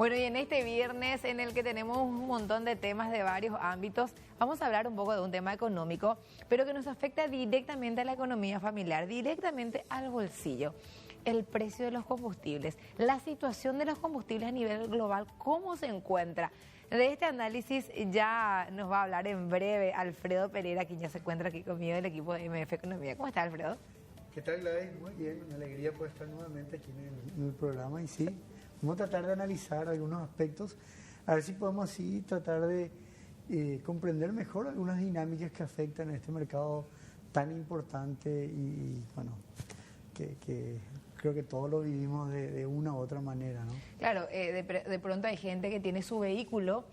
Bueno, y en este viernes en el que tenemos un montón de temas de varios ámbitos, vamos a hablar un poco de un tema económico, pero que nos afecta directamente a la economía familiar, directamente al bolsillo. El precio de los combustibles, la situación de los combustibles a nivel global, ¿cómo se encuentra? De este análisis ya nos va a hablar en breve Alfredo Pereira, quien ya se encuentra aquí conmigo del equipo de MF Economía. ¿Cómo está, Alfredo? ¿Qué tal, Gladys? Muy bien, una alegría poder estar nuevamente aquí en el programa. Y sí, vamos a tratar de analizar algunos aspectos, a ver si podemos así tratar de comprender mejor algunas dinámicas que afectan a este mercado tan importante y bueno, que creo que todos lo vivimos de una u otra manera, ¿no? Claro, de pronto hay gente que tiene su vehículo,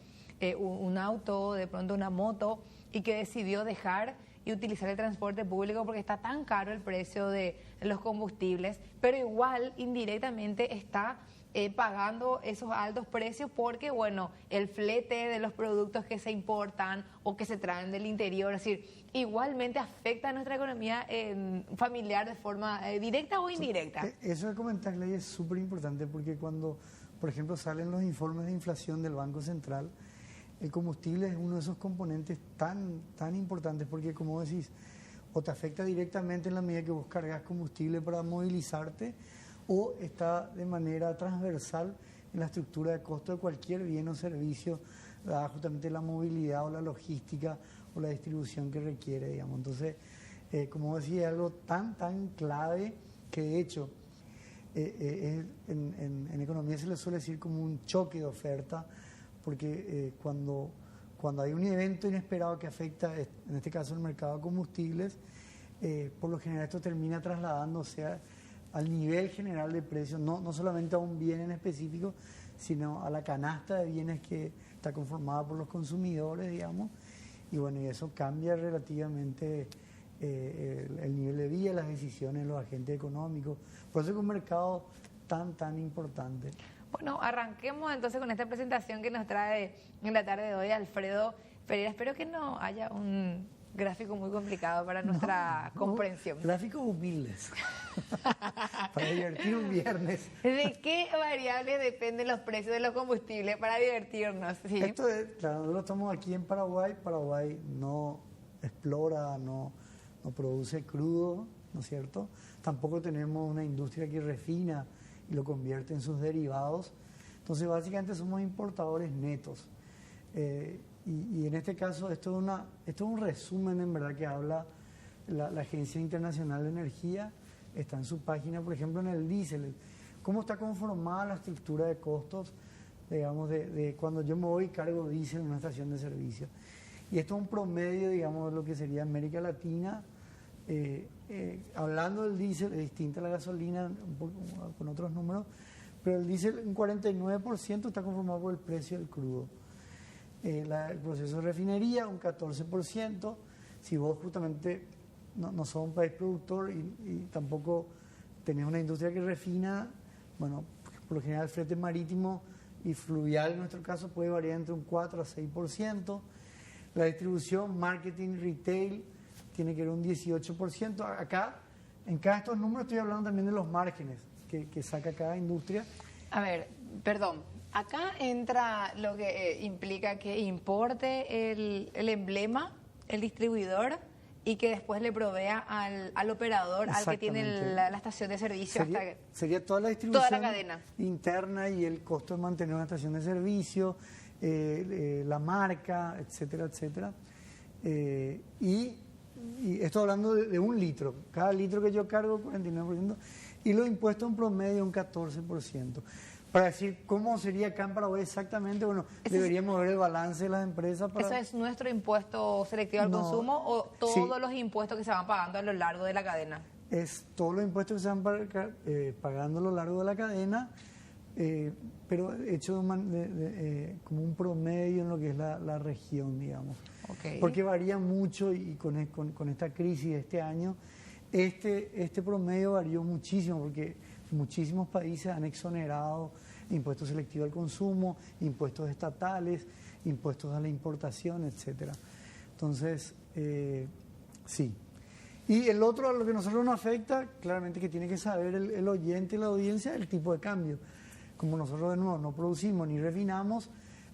un auto, de pronto una moto, y que decidió dejar y utilizar el transporte público porque está tan caro el precio de los combustibles, pero igual indirectamente está pagando esos altos precios porque, bueno, el flete de los productos que se importan o que se traen del interior, es decir, igualmente afecta a nuestra economía familiar de forma directa o indirecta. Eso de comentarle es súper importante porque cuando, por ejemplo, salen los informes de inflación del Banco Central, el combustible es uno de esos componentes tan importantes porque, como decís, o te afecta directamente en la medida que vos cargas combustible para movilizarte o está de manera transversal en la estructura de costo de cualquier bien o servicio, dada justamente la movilidad o la logística o la distribución que requiere, digamos. Entonces, como decía, es algo tan clave que de hecho en economía se le suele decir como un choque de oferta, porque cuando hay un evento inesperado que afecta, en este caso el mercado de combustibles, por lo general esto termina trasladándose al nivel general de precios, no solamente a un bien en específico, sino a la canasta de bienes que está conformada por los consumidores, digamos, y bueno, y eso cambia relativamente el nivel de vida, las decisiones de los agentes económicos. Por eso es un mercado tan importante. Bueno, arranquemos entonces con esta presentación que nos trae en la tarde de hoy Alfredo Pereira. Espero que no haya un gráfico muy complicado para nuestra comprensión. Gráficos humildes, para divertir un viernes. ¿De qué variables dependen los precios de los combustibles para divertirnos? ¿Sí? Esto es, claro, nosotros estamos aquí en Paraguay. Paraguay no explora, no produce crudo, ¿no es cierto? Tampoco tenemos una industria que refina y lo convierte en sus derivados. Entonces, básicamente somos importadores netos. Y en este caso, esto es un resumen, en verdad, que habla la Agencia Internacional de Energía. Está en su página, por ejemplo, en el diésel. ¿Cómo está conformada la estructura de costos, digamos, de cuando yo me voy y cargo diésel en una estación de servicio? Y esto es un promedio, digamos, de lo que sería América Latina. Hablando del diésel, es distinta a la gasolina, con otros números, pero el diésel un 49% está conformado por el precio del crudo. El proceso de refinería un 14%. Si vos justamente no sos un país productor y tampoco tenés una industria que refina, bueno, por lo general el flete marítimo y fluvial en nuestro caso puede variar entre un 4 a 6%. La distribución, marketing, retail tiene que ver un 18%. Acá, en cada de estos números estoy hablando también de los márgenes que saca cada industria. A ver, perdón, acá entra lo que implica que importe el emblema, el distribuidor, y que después le provea al operador, al que tiene la estación de servicio. Sería toda la distribución, toda la cadena interna y el costo de mantener una estación de servicio, la marca, etcétera. Y esto hablando de un litro. Cada litro que yo cargo, 49%. Y los impuestos en promedio, un 14%. Para decir cómo sería acá en Paraguay exactamente, bueno, deberíamos ver el balance de las empresas. ¿Eso es nuestro impuesto selectivo al consumo o todos los impuestos que se van pagando a lo largo de la cadena? Es todos los impuestos que se van pagando a lo largo de la cadena, pero hecho como un promedio en lo que es la región, digamos. Okay. Porque varía mucho y con esta crisis de este año, este promedio varió muchísimo porque muchísimos países han exonerado impuestos selectivos al consumo, impuestos estatales, impuestos a la importación, etcétera. Entonces, sí. Y el otro, a lo que a nosotros nos afecta, claramente que tiene que saber el oyente y la audiencia, el tipo de cambio. como nosotros de nuevo no producimos ni refinamos,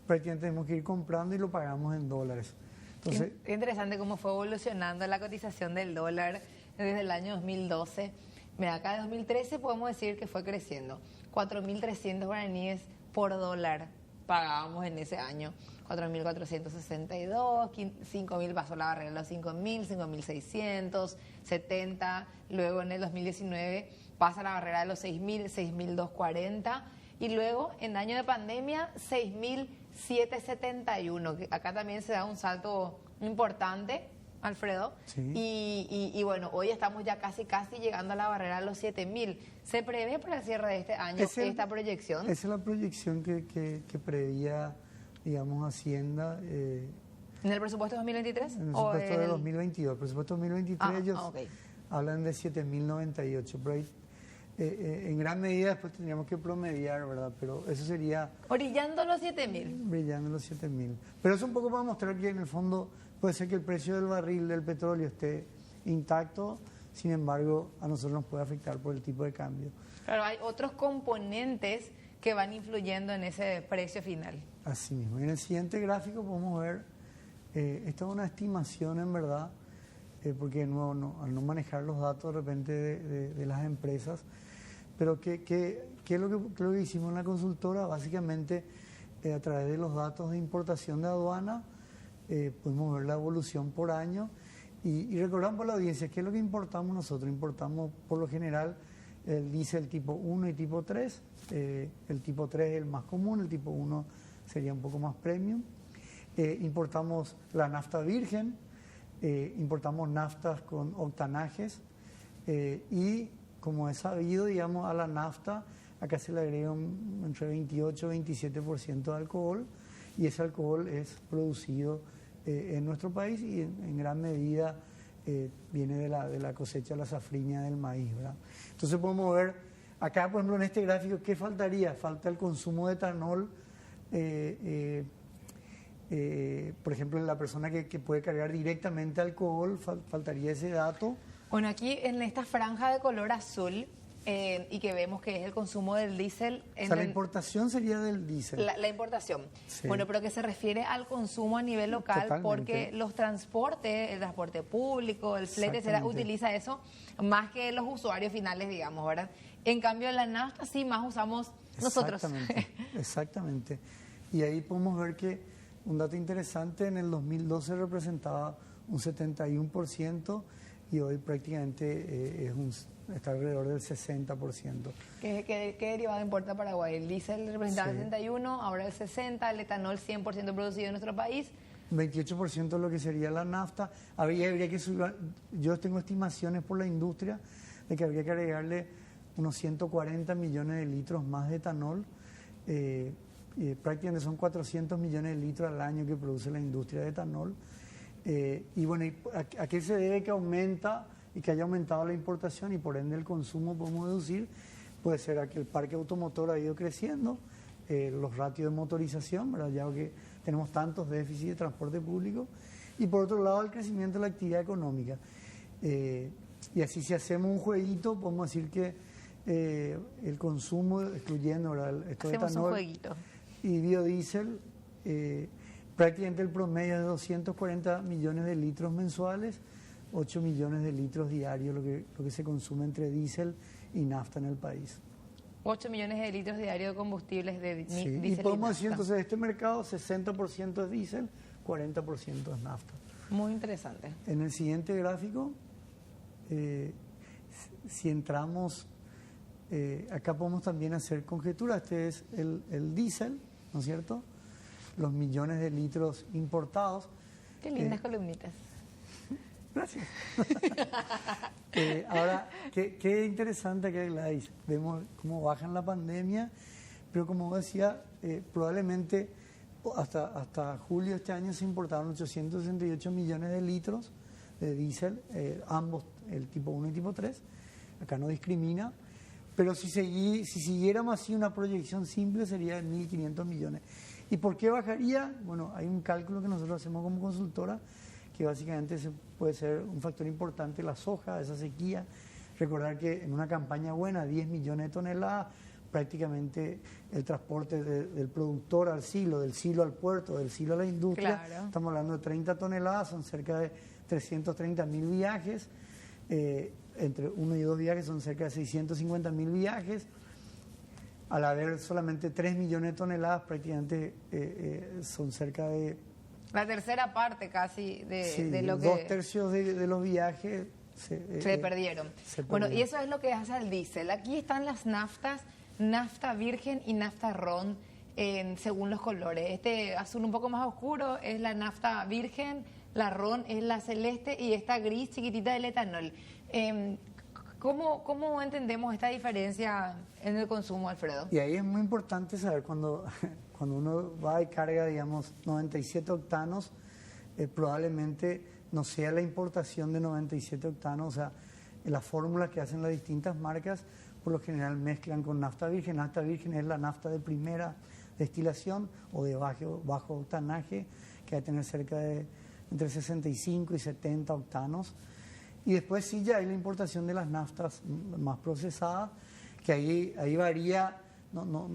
prácticamente tenemos que ir comprando y lo pagamos en dólares. Entonces, qué interesante cómo fue evolucionando la cotización del dólar desde el año 2012. Mira, acá en 2013 podemos decir que fue creciendo. 4.300 guaraníes por dólar pagábamos en ese año. 4.462, 5.000 pasó la barrera de los 5.000, 5.600, 70. Luego en el 2019 pasa la barrera de los 6.000, 6.240. Y luego en año de pandemia 6.771. Acá también se da un salto importante, Alfredo. Sí. Y bueno, hoy estamos ya casi llegando a la barrera de los 7.000. ¿Se prevé para el cierre de este año esta proyección? Esa es la proyección que preveía, digamos, Hacienda. ¿En el presupuesto 2023? En el presupuesto de 2022. El presupuesto 2023 ellos okay. hablan de 7.098. Pero ahí, en gran medida después tendríamos que promediar, ¿verdad? Pero eso sería... Orillando los 7.000. Brillando los 7.000. Pero es un poco para mostrar que en el fondo puede ser que el precio del barril del petróleo esté intacto, sin embargo a nosotros nos puede afectar por el tipo de cambio. Claro, hay otros componentes que van influyendo en ese precio final. Así mismo. Y en el siguiente gráfico podemos ver, esta es una estimación en verdad, porque de nuevo al no manejar los datos de repente de las empresas, pero ¿qué es lo que hicimos en la consultora? Básicamente a través de los datos de importación de aduana, podemos ver la evolución por año y recordamos para la audiencia qué es lo que importamos nosotros. Importamos por lo general el diésel tipo 1 y tipo 3, el tipo 3 es el más común, el tipo 1 sería un poco más premium. Importamos la nafta virgen, importamos naftas con octanajes y como es sabido, digamos, a la nafta acá se le agrega entre 28 y 27% de alcohol y ese alcohol es producido en nuestro país y en gran medida viene de la cosecha de la safriña del maíz, ¿verdad? Entonces podemos ver acá, por ejemplo, en este gráfico, ¿qué faltaría? Falta el consumo de etanol, por ejemplo, en la persona que puede cargar directamente alcohol, faltaría ese dato. Bueno, aquí en esta franja de color azul, y que vemos que es el consumo del diésel. O sea, la importación sería del diésel. La importación. Sí. Bueno, pero que se refiere al consumo a nivel local. Totalmente. Porque los transportes, el transporte público, el flete, utiliza eso más que los usuarios finales, digamos, ¿verdad? En cambio, la nafta sí más usamos nosotros. Exactamente. Y ahí podemos ver que un dato interesante, en el 2012 representaba un 71% y hoy prácticamente está alrededor del 60%. ¿Qué derivado importa Paraguay? El diésel representaba el 61%, ahora el 60%, el etanol 100% producido en nuestro país. 28% de lo que sería la nafta. Habría que subir, yo tengo estimaciones por la industria de que habría que agregarle unos 140 millones de litros más de etanol. Prácticamente son 400 millones de litros al año que produce la industria de etanol. Y bueno, ¿a qué se debe que aumenta y que haya aumentado la importación y por ende el consumo? Podemos deducir, puede ser a que el parque automotor ha ido creciendo, los ratios de motorización, ¿verdad? Ya que tenemos tantos déficits de transporte público, y por otro lado el crecimiento de la actividad económica. Y así, si hacemos un jueguito, podemos decir que el consumo, excluyendo, ¿verdad?, esto de etanol y biodiesel, prácticamente el promedio es de 240 millones de litros mensuales, 8 millones de litros diarios, lo que se consume entre diésel y nafta en el país. 8 millones de litros diarios de combustibles de diésel y podemos decir nafta. Entonces, este mercado 60% es diésel, 40% es nafta. Muy interesante. En el siguiente gráfico, si entramos, acá podemos también hacer conjetura. Este es el diésel, ¿no es cierto? Los millones de litros importados. Qué lindas columnitas. Gracias. Ahora, qué interesante que Gladys. Vemos cómo baja en la pandemia, pero como decía, probablemente hasta julio de este año se importaron 868 millones de litros de diésel, ambos, el tipo 1 y tipo 3. Acá no discrimina, pero si siguiéramos así una proyección simple sería de 1.500 millones. ¿Y por qué bajaría? Bueno, hay un cálculo que nosotros hacemos como consultora, que básicamente puede ser un factor importante la soja, esa sequía. Recordar que en una campaña buena, 10 millones de toneladas, prácticamente el transporte del productor al silo, del silo al puerto, del silo a la industria. Claro. Estamos hablando de 30 toneladas, son cerca de 330.000 viajes. Entre 1 y 2 viajes son cerca de 650.000 viajes. Al haber solamente 3 millones de toneladas, prácticamente son cerca de... La tercera parte casi de lo que... 2/3 de los viajes se perdieron. Bueno, y eso es lo que hace al diésel. Aquí están las naftas, nafta virgen y nafta ron, según los colores. Este azul un poco más oscuro es la nafta virgen, la ron es la celeste y esta gris chiquitita el etanol. ¿Cómo entendemos esta diferencia en el consumo, Alfredo? Y ahí es muy importante saber cuando uno va y carga, digamos, 97 octanos, probablemente no sea la importación de 97 octanos, o sea, las fórmulas que hacen las distintas marcas por lo general mezclan con nafta virgen. Nafta virgen es la nafta de primera destilación o de bajo octanaje, que va a tener cerca de entre 65 y 70 octanos. Y después sí ya hay la importación de las naftas más procesadas, que ahí varía,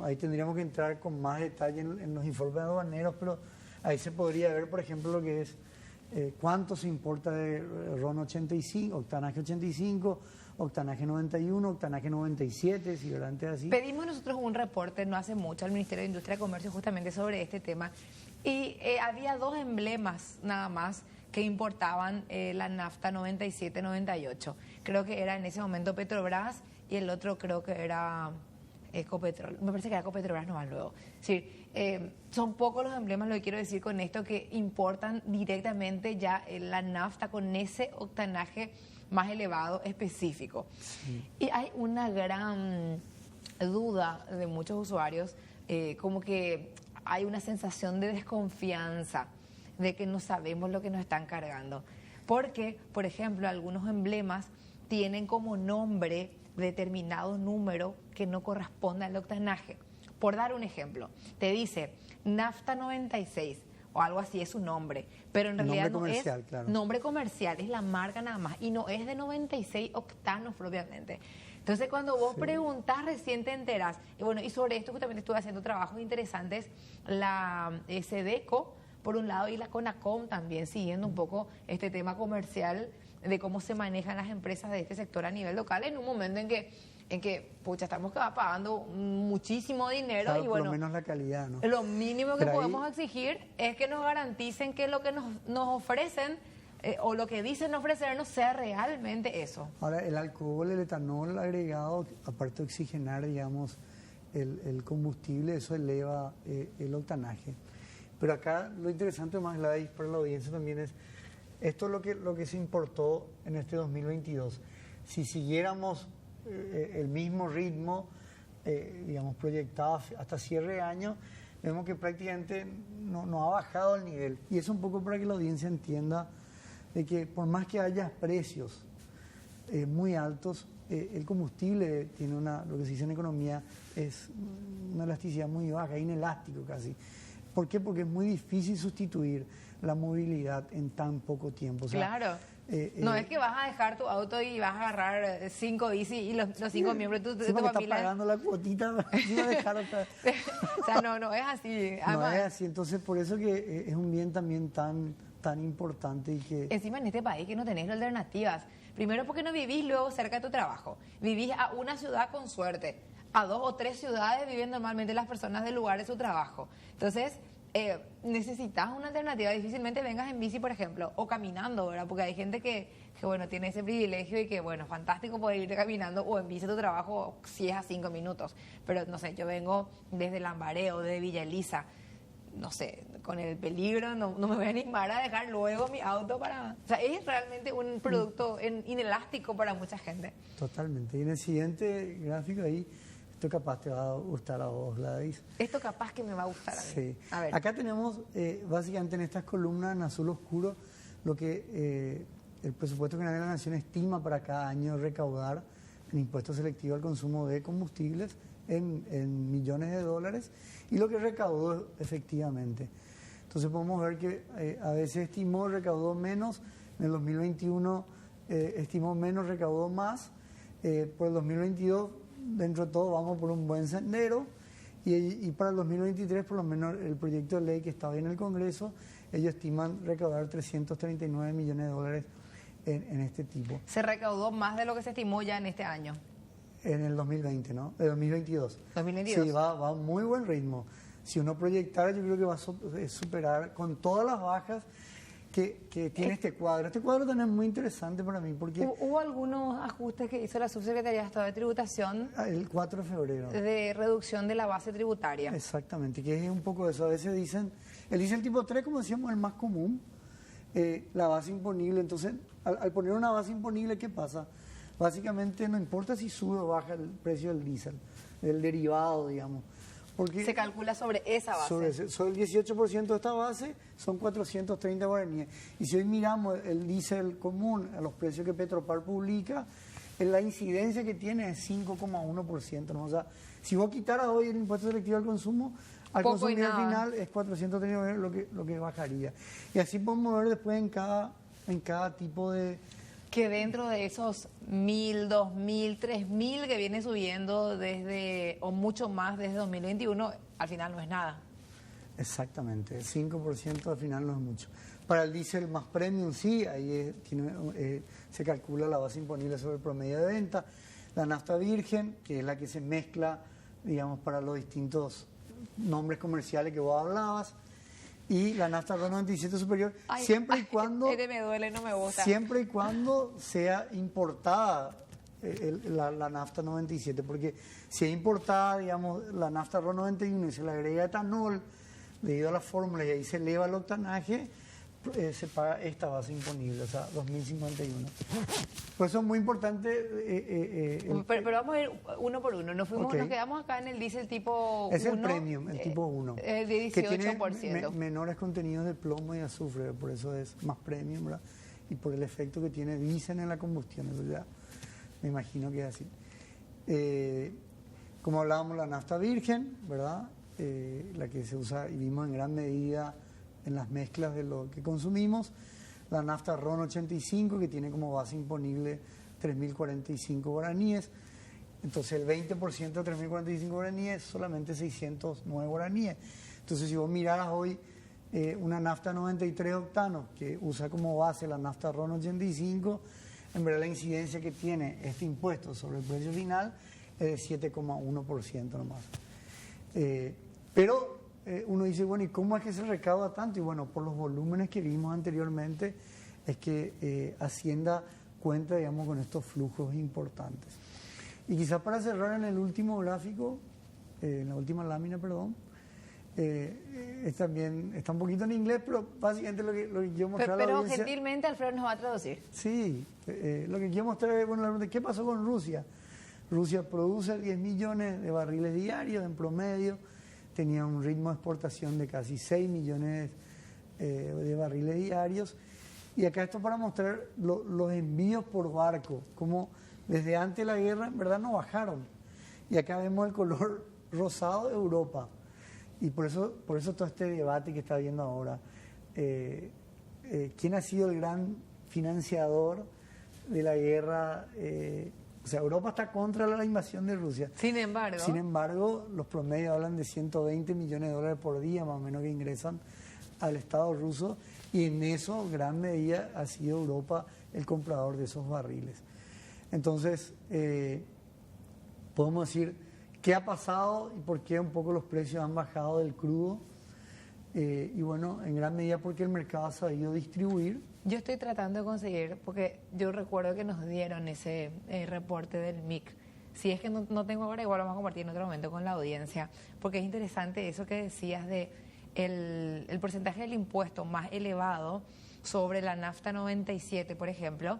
ahí tendríamos que entrar con más detalle en los informes aduaneros, pero ahí se podría ver, por ejemplo, lo que es cuánto se importa de ron 85, octanaje 85, octanaje 91, octanaje 97, si durante así. Pedimos nosotros un reporte no hace mucho al Ministerio de Industria y Comercio justamente sobre este tema y había 2 emblemas nada más que importaban la nafta 97-98. Creo que era en ese momento Petrobras y el otro creo que era Ecopetrol. Me parece que era Ecopetrobras nomás luego. Es decir, son pocos los emblemas, lo que quiero decir con esto, que importan directamente ya la nafta con ese octanaje más elevado específico. Sí. Y hay una gran duda de muchos usuarios, como que hay una sensación de desconfianza, de que no sabemos lo que nos están cargando. Porque, por ejemplo, algunos emblemas tienen como nombre determinado número que no corresponde al octanaje. Por dar un ejemplo, te dice nafta 96 o algo así es su nombre, pero en realidad no es nombre comercial, es la marca nada más y no es de 96 octanos propiamente. Entonces, cuando vos preguntás, recién te enterás. Y bueno, y sobre esto justamente estuve haciendo trabajos interesantes, la SEDECO, por un lado, y la CONACOM también, siguiendo un poco este tema comercial de cómo se manejan las empresas de este sector a nivel local en un momento en que pucha, estamos pagando muchísimo dinero. Claro, y bueno, por lo menos la calidad, ¿no? Lo mínimo que podemos exigir es que nos garanticen que lo que nos ofrecen o lo que dicen ofrecernos sea realmente eso. Ahora, el alcohol, el etanol agregado, aparte de oxigenar, digamos, el combustible, eso eleva el octanaje. Pero acá lo interesante más, Gladys, para la audiencia también es, esto es lo que se importó en este 2022. Si siguiéramos el mismo ritmo, digamos, proyectado hasta cierre de año, vemos que prácticamente no ha bajado el nivel. Y es un poco para que la audiencia entienda de que por más que haya precios muy altos, el combustible tiene lo que se dice en economía, es una elasticidad muy baja, inelástico casi. ¿Por qué? Porque es muy difícil sustituir la movilidad en tan poco tiempo. O sea, claro. No es que vas a dejar tu auto y vas a agarrar 5 bici y los 5 miembros de tu familia... estás pagando la cuotita, dejar otra... O sea, no es así. Además, no es así, entonces por eso que es un bien también tan importante y que... Encima en este país que no tenés alternativas. Primero porque no vivís luego cerca de tu trabajo. Vivís a una ciudad con suerte. A 2 o 3 ciudades viven normalmente las personas del lugar de su trabajo. Entonces, necesitas una alternativa. Difícilmente vengas en bici, por ejemplo, o caminando, ¿verdad? Porque hay gente que bueno, tiene ese privilegio y que, bueno, fantástico poder ir caminando o en bici a tu trabajo si es a 5 minutos. Pero, no sé, yo vengo desde Lambaré o de Villa Elisa, no sé, con el peligro, no me voy a animar a dejar luego mi auto para... O sea, es realmente un producto inelástico para mucha gente. Totalmente. Y en el siguiente gráfico ahí, esto capaz te va a gustar a vos, Gladys. Esto capaz que me va a gustar a mí. Sí. A ver. Acá tenemos, básicamente en estas columnas en azul oscuro, lo que el presupuesto general de la Nación estima para cada año recaudar en impuesto selectivo al consumo de combustibles en millones de dólares y lo que recaudó efectivamente. Entonces podemos ver que a veces estimó, recaudó menos, en el 2021 estimó menos, recaudó más, por el 2022 dentro de todo vamos por un buen sendero y para el 2023, por lo menos el proyecto de ley que está hoy en el Congreso, ellos estiman recaudar 339 millones de dólares en este tipo. Se recaudó más de lo que se estimó ya en este año. En el 2020, ¿no? El 2022. 2022. Sí, va a muy buen ritmo. Si uno proyectara, yo creo que va a superar con todas las bajas que tiene este cuadro. Este cuadro también es muy interesante para mí porque... Hubo algunos ajustes que hizo la Subsecretaría de Estado de Tributación. El 4 de febrero. De reducción de la base tributaria. Exactamente, que es un poco eso. A veces dicen, el diésel tipo 3, como decíamos, es el más común, la base imponible. Entonces, al poner una base imponible, ¿qué pasa? Básicamente no importa si sube o baja el precio del diésel, del derivado, digamos. Porque se calcula sobre esa base. Sobre el 18% de esta base son 430 guaraníes. Y si hoy miramos el diésel común a los precios que Petropar publica, la incidencia que tiene es 5,1%, ¿no? O sea, si vos quitaras hoy el impuesto selectivo al consumo, al consumidor final es 430 lo que bajaría. Y así podemos ver después en cada tipo de... Que dentro de esos 1.000, 2.000, 3.000 que viene subiendo desde, o mucho más desde 2021, al final no es nada. Exactamente, el 5% al final no es mucho. Para el diésel más premium sí, ahí se calcula la base imponible sobre el promedio de venta. La nafta virgen, que es la que se mezcla, digamos, para los distintos nombres comerciales que vos hablabas. Y la nafta RON 97 superior, siempre y cuando... me duele, no me gusta. Siempre y cuando sea importada la nafta 97, porque si es importada, digamos, la nafta RON 91 y se le agrega etanol, debido a la fórmula y ahí se eleva el octanaje, se paga esta base imponible, o sea, 2051. Por eso es muy importante... pero vamos a ir uno por uno. Nos quedamos acá en el diésel tipo 1. Es el premium, el tipo 1. De 18%. Que tiene menores contenidos de plomo y azufre, por eso es más premium, ¿verdad? Y por el efecto que tiene, dicen en la combustión, eso ya me imagino que es así. Como hablábamos, la nafta virgen, ¿verdad? La que se usa y vimos en gran medida en las mezclas de lo que consumimos, la nafta RON 85, que tiene como base imponible 3.045 guaraníes, entonces el 20% de 3.045 guaraníes, solamente 609 guaraníes. Entonces si vos miraras hoy una nafta 93 octanos, que usa como base la nafta RON 85, en verdad la incidencia que tiene este impuesto sobre el precio final es de 7,1% nomás. Pero uno dice, bueno, ¿y cómo es que se recauda tanto? Y bueno, por los volúmenes que vimos anteriormente, es que Hacienda cuenta, digamos, con estos flujos importantes. Y quizás para cerrar en el último gráfico, en la última lámina, perdón, también está un poquito en inglés, pero básicamente lo que quiero mostrar a la audiencia... Pero gentilmente Alfredo nos va a traducir. Sí, lo que quiero mostrar es, bueno, ¿qué pasó con Rusia? Rusia produce 10 millones de barriles diarios en promedio, tenía un ritmo de exportación de casi 6 millones de barriles diarios. Y acá esto para mostrar los envíos por barco, como desde antes de la guerra en verdad no bajaron. Y acá vemos el color rosado de Europa. Y por eso todo este debate que está habiendo ahora. ¿Quién ha sido el gran financiador de la guerra? O sea, Europa está contra la invasión de Rusia. Sin embargo, los promedios hablan de 120 millones de dólares por día, más o menos, que ingresan al Estado ruso. Y en eso, gran medida, ha sido Europa el comprador de esos barriles. Entonces, podemos decir, ¿qué ha pasado y por qué un poco los precios han bajado del crudo? Y bueno, en gran medida porque el mercado ha sabido distribuir. Yo estoy tratando de conseguir, porque yo recuerdo que nos dieron ese reporte del MIC. Si es que no tengo ahora, igual lo vamos a compartir en otro momento con la audiencia, porque es interesante eso que decías de el porcentaje del impuesto más elevado sobre la nafta 97, por ejemplo,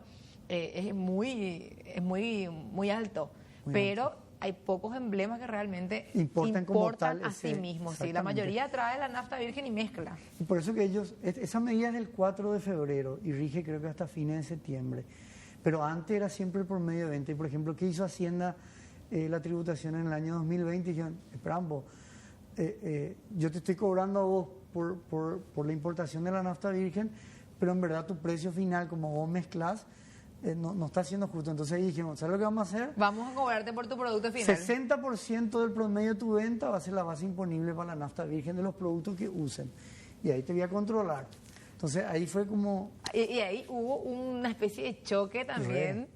es muy alto, pero hay pocos emblemas que realmente importan a sí mismos. Sí, la mayoría trae la nafta virgen y mezcla. Y por eso que esa medida es del 4 de febrero y rige creo que hasta fines de septiembre. Pero antes era siempre el promedio de venta. Y por ejemplo, ¿qué hizo Hacienda la tributación en el año 2020? Dijeron, esperan vos, yo te estoy cobrando a vos por la importación de la nafta virgen, pero en verdad tu precio final, como vos mezclás, no está siendo justo. Entonces ahí dijimos, ¿sabes lo que vamos a hacer? Vamos a cobrarte por tu producto final. 60% del promedio de tu venta va a ser la base imponible para la nafta virgen de los productos que usen. Y ahí te voy a controlar. Entonces ahí fue como... Y ahí hubo una especie de choque también,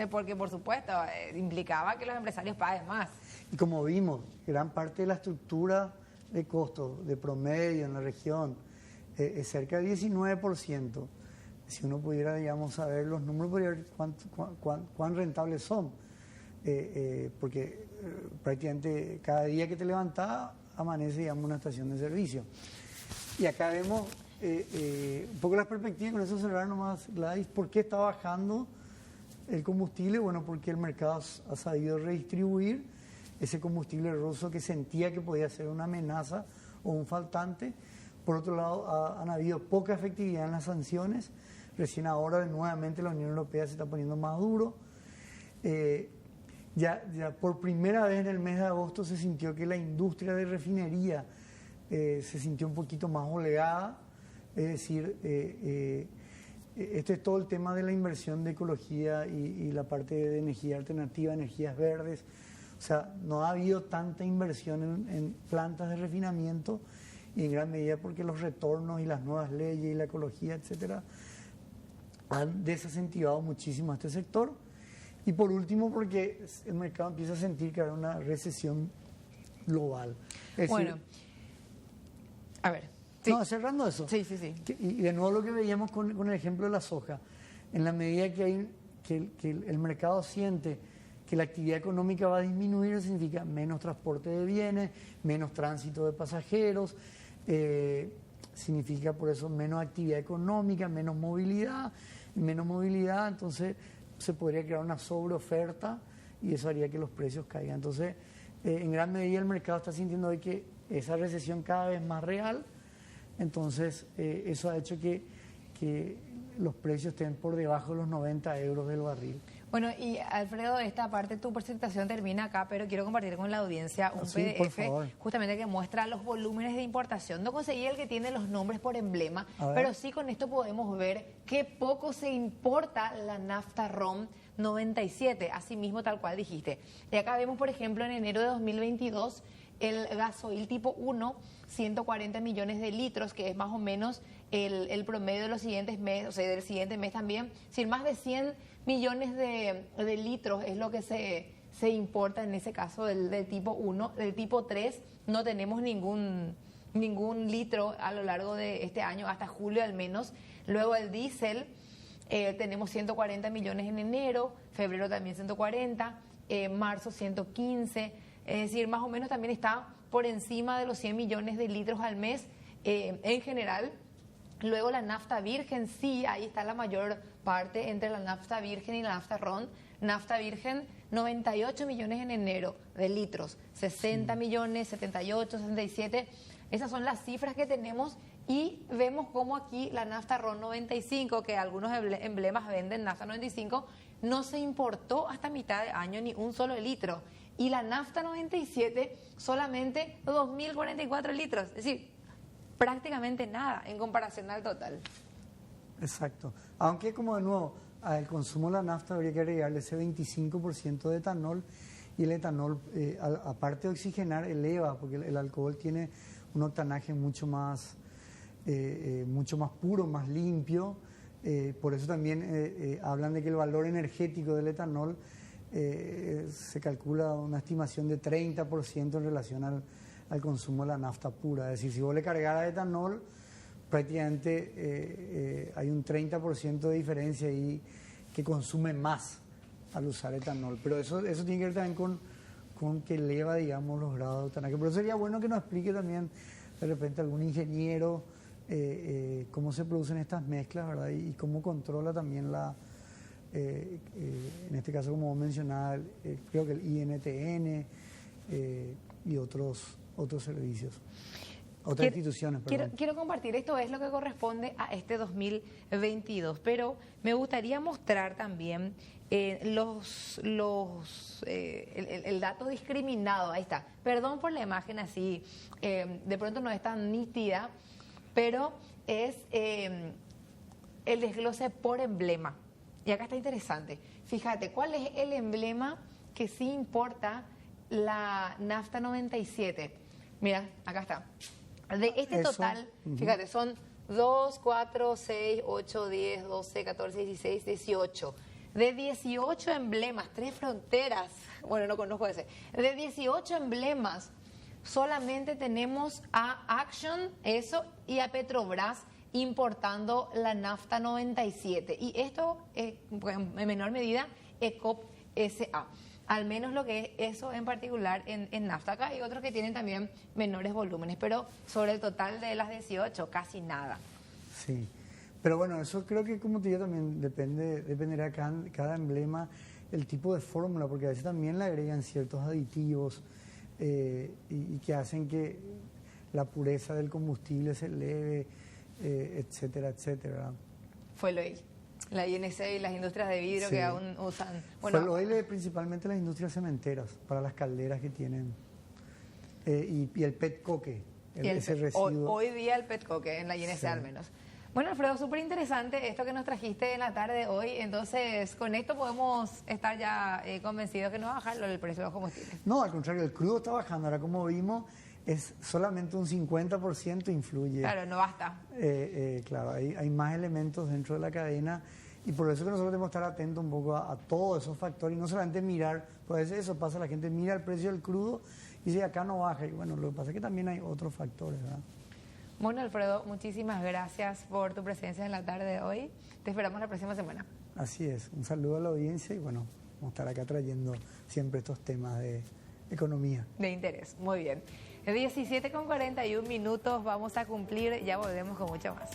porque por supuesto implicaba que los empresarios paguen más. Y como vimos, gran parte de la estructura de costos de promedio en la región es cerca del 19%. Si uno pudiera, digamos, saber los números, podría ver cuán rentables son. Porque prácticamente cada día que te levantás, amanece, digamos, una estación de servicio. Y acá vemos un poco las perspectivas, con eso cerrar nomás, Gladys, ¿por qué está bajando el combustible? Bueno, porque el mercado ha sabido redistribuir ese combustible ruso que sentía que podía ser una amenaza o un faltante. Por otro lado, han habido poca efectividad en las sanciones. Recién ahora, nuevamente, la Unión Europea se está poniendo más duro. Ya por primera vez en el mes de agosto se sintió que la industria de refinería se sintió un poquito más holgada. Es decir, este es todo el tema de la inversión de ecología y la parte de energía alternativa, energías verdes. O sea, no ha habido tanta inversión en plantas de refinamiento, y en gran medida porque los retornos y las nuevas leyes y la ecología, etcétera, han desincentivado muchísimo a este sector. Y por último, porque el mercado empieza a sentir que hay una recesión global. Es bueno, decir, a ver. Sí. No, cerrando eso. Sí. Y de nuevo lo que veíamos con el ejemplo de la soja. En la medida que el mercado siente que la actividad económica va a disminuir, significa menos transporte de bienes, menos tránsito de pasajeros, significa por eso menos actividad económica, menos movilidad, entonces se podría crear una sobreoferta y eso haría que los precios caigan. Entonces, en gran medida el mercado está sintiendo hoy que esa recesión cada vez más real, entonces eso ha hecho que los precios estén por debajo de los 90 euros del barril. Bueno, y Alfredo, esta parte de tu presentación termina acá, pero quiero compartir con la audiencia un PDF justamente que muestra los volúmenes de importación. No conseguí el que tiene los nombres por emblema, pero sí con esto podemos ver qué poco se importa la nafta ROM 97, así mismo tal cual dijiste. Y acá vemos, por ejemplo, en enero de 2022, el gasoil tipo 1, 140 millones de litros, que es más o menos el promedio de los siguientes meses, o sea, del siguiente mes también. Si más de 100 millones de litros es lo que se importa en ese caso del tipo 1. Del tipo 3 no tenemos ningún litro a lo largo de este año, hasta julio al menos. Luego el diésel, tenemos 140 millones en enero, febrero también 140, marzo 115, es decir, más o menos también está por encima de los 100 millones de litros al mes en general. Luego la nafta virgen, sí, ahí está la mayor parte entre la nafta virgen y la nafta ROM. Nafta virgen, 98 millones en enero de litros, 60 millones, 78, 67. Esas son las cifras que tenemos y vemos cómo aquí la nafta ROM 95, que algunos emblemas venden nafta 95, no se importó hasta mitad de año ni un solo litro. Y la nafta 97 solamente 2.044 litros, es decir, prácticamente nada en comparación al total. Exacto. Aunque, como de nuevo, al consumo de la nafta habría que agregarle ese 25% de etanol, y el etanol, aparte de oxigenar, eleva, porque el alcohol tiene un octanaje mucho más puro, más limpio. Por eso también hablan de que el valor energético del etanol se calcula una estimación de 30% en relación al consumo de la nafta pura. Es decir, si vos le cargaras etanol, prácticamente hay un 30% de diferencia ahí que consume más al usar etanol. Pero eso tiene que ver también con que eleva, digamos, los grados de octanaje. Pero sería bueno que nos explique también, de repente, algún ingeniero cómo se producen estas mezclas, ¿verdad? Y cómo controla también en este caso, como vos mencionabas, creo que el INTN y otros servicios. Otras instituciones, perdón. Quiero compartir, esto es lo que corresponde a este 2022, pero me gustaría mostrar también el dato discriminado. Ahí está. Perdón por la imagen así, de pronto no es tan nítida, pero es el desglose por emblema. Y acá está interesante. Fíjate, ¿cuál es el emblema que sí importa la nafta 97? Mira, acá está. De este total, fíjate, son 2, 4, 6, 8, 10, 12, 14, 16, 18. De 18 emblemas, 3 fronteras, bueno, no conozco ese. De 18 emblemas, solamente tenemos a Action, eso, y a Petrobras importando la nafta 97. Y esto, en menor medida, ECOP SA. Al menos lo que es eso en particular en nafta. Acá hay otros que tienen también menores volúmenes, pero sobre el total de las 18, casi nada. Sí, pero bueno, eso creo que, como te digo, también dependerá cada emblema, el tipo de fórmula, porque a veces también le agregan ciertos aditivos y que hacen que la pureza del combustible se eleve, etcétera, etcétera. Fue lo la INC y las industrias de vidrio que aún usan. Bueno, fue lo principalmente las industrias cementeras, para las calderas que tienen, y el petcoque, ese residuo. Hoy día el petcoque, en la INC al menos. Bueno, Alfredo, súper interesante esto que nos trajiste en la tarde de hoy. Entonces, con esto podemos estar ya convencidos que no va a bajar el precio de los combustibles. No, al contrario, el crudo está bajando. Ahora, como vimos, es solamente un 50% influye. Claro, no basta. Claro, hay más elementos dentro de la cadena y por eso que nosotros tenemos que estar atentos un poco a todos esos factores y no solamente mirar, pues eso pasa, la gente mira el precio del crudo y dice acá no baja. Y bueno, lo que pasa es que también hay otros factores, ¿verdad? Bueno, Alfredo, muchísimas gracias por tu presencia en la tarde de hoy. Te esperamos la próxima semana. Así es, un saludo a la audiencia y bueno, vamos a estar acá trayendo siempre estos temas de economía. De interés, muy bien. 17:41 vamos a cumplir, ya volvemos con mucho más.